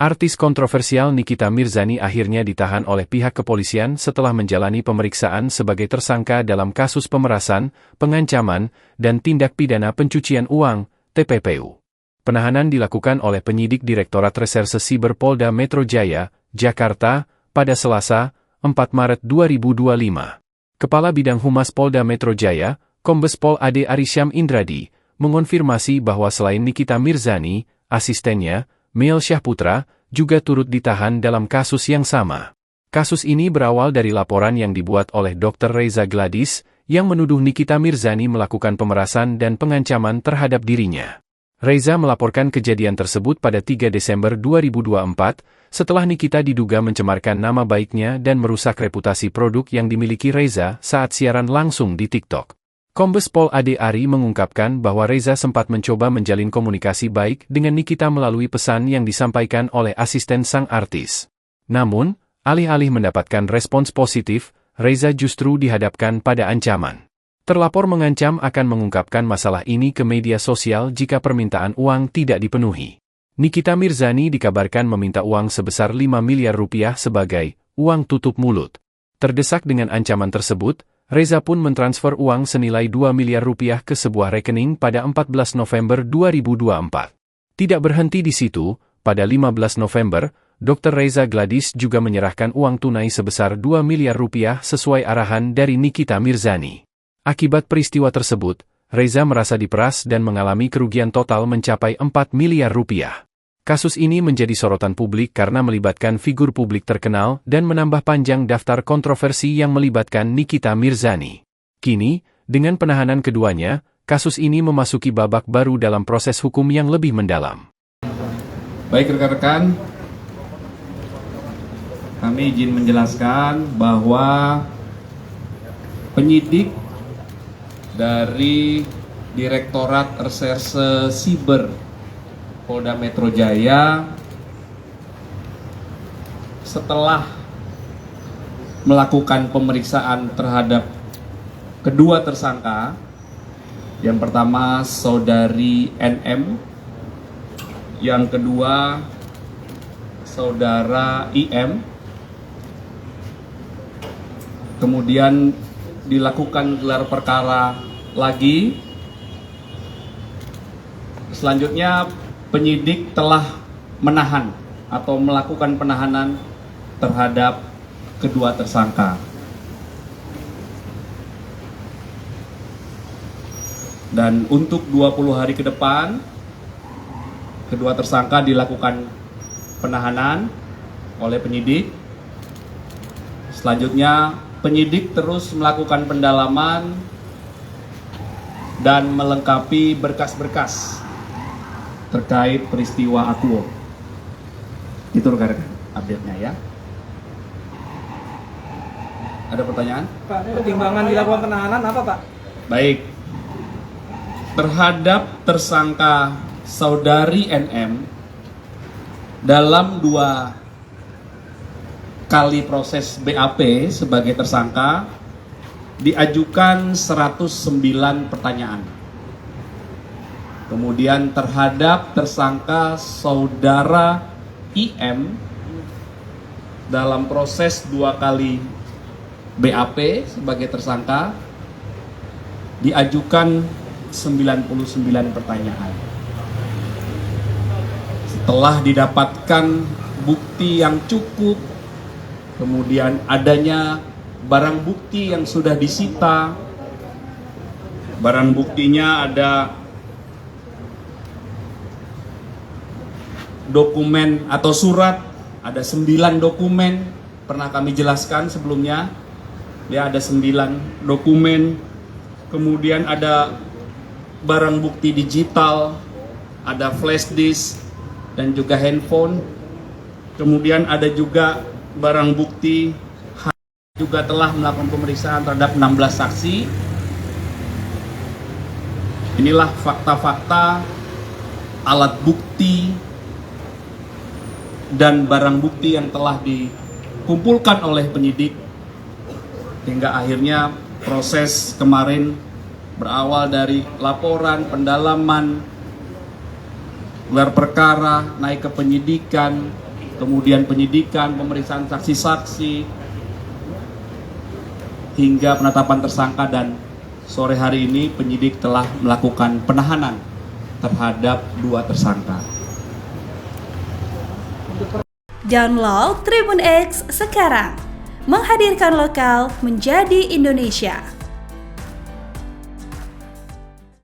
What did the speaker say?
Artis kontroversial Nikita Mirzani akhirnya ditahan oleh pihak kepolisian setelah menjalani pemeriksaan sebagai tersangka dalam kasus pemerasan, pengancaman, dan tindak pidana pencucian uang, TPPU. Penahanan dilakukan oleh penyidik Direktorat Reserse Siber Polda Metro Jaya, Jakarta, pada Selasa, 4 Maret 2025. Kepala Bidang Humas Polda Metro Jaya, Kombes Pol Ade Arysyam Indradi, mengonfirmasi bahwa selain Nikita Mirzani, asistennya, Mel Syahputra, juga turut ditahan dalam kasus yang sama. Kasus ini berawal dari laporan yang dibuat oleh Dr. Reza Gladys, yang menuduh Nikita Mirzani melakukan pemerasan dan pengancaman terhadap dirinya. Reza melaporkan kejadian tersebut pada 3 Desember 2024, setelah Nikita diduga mencemarkan nama baiknya dan merusak reputasi produk yang dimiliki Reza saat siaran langsung di TikTok. Kombes Pol Ade Ari mengungkapkan bahwa Reza sempat mencoba menjalin komunikasi baik dengan Nikita melalui pesan yang disampaikan oleh asisten sang artis. Namun, alih-alih mendapatkan respons positif, Reza justru dihadapkan pada ancaman. Terlapor mengancam akan mengungkapkan masalah ini ke media sosial jika permintaan uang tidak dipenuhi. Nikita Mirzani dikabarkan meminta uang sebesar 5 miliar rupiah sebagai uang tutup mulut. Terdesak dengan ancaman tersebut, Reza pun mentransfer uang senilai 2 miliar rupiah ke sebuah rekening pada 14 November 2024. Tidak berhenti di situ, pada 15 November, Dr. Reza Gladys juga menyerahkan uang tunai sebesar 2 miliar rupiah sesuai arahan dari Nikita Mirzani. Akibat peristiwa tersebut, Reza merasa diperas dan mengalami kerugian total mencapai 4 miliar rupiah. Kasus ini menjadi sorotan publik karena melibatkan figur publik terkenal dan menambah panjang daftar kontroversi yang melibatkan Nikita Mirzani. Kini, dengan penahanan keduanya, kasus ini memasuki babak baru dalam proses hukum yang lebih mendalam. Baik rekan-rekan, kami izin menjelaskan bahwa penyidik dari Direktorat Reserse Siber Polda Metro Jaya setelah melakukan pemeriksaan terhadap kedua tersangka, yang pertama saudari NM, yang kedua saudara IM, kemudian dilakukan gelar perkara lagi. Selanjutnya penyidik telah menahan atau melakukan penahanan terhadap kedua tersangka. Dan untuk 20 hari ke depan, kedua tersangka dilakukan penahanan oleh penyidik. Selanjutnya, penyidik terus melakukan pendalaman dan melengkapi berkas-berkas terkait peristiwa Akuo. Itu rekan-rekan update-nya ya. Ada pertanyaan? Pak, pertimbangan dilakukan penahanan apa Pak? Baik. Terhadap tersangka saudari NM, dalam 2 kali proses BAP sebagai tersangka, diajukan 109 pertanyaan. Kemudian terhadap tersangka saudara IM, dalam proses 2 kali BAP sebagai tersangka, diajukan 99 pertanyaan. Setelah didapatkan bukti yang cukup, kemudian adanya barang bukti yang sudah disita. Barang buktinya ada dokumen atau surat, ada 9 dokumen, pernah kami jelaskan sebelumnya. Ya, ada 9 dokumen. Kemudian ada barang bukti digital, ada flash disk dan juga handphone. Kemudian ada juga barang bukti, juga telah melakukan pemeriksaan terhadap 16 saksi. Inilah fakta-fakta, alat bukti, dan barang bukti yang telah dikumpulkan oleh penyidik. Hingga akhirnya proses kemarin berawal dari laporan, pendalaman, gelar perkara, naik ke penyidikan, kemudian penyidikan, pemeriksaan saksi-saksi, hingga penetapan tersangka, dan sore hari ini penyidik telah melakukan penahanan terhadap 2 tersangka. Download Tribun X sekarang, menghadirkan lokal menjadi Indonesia.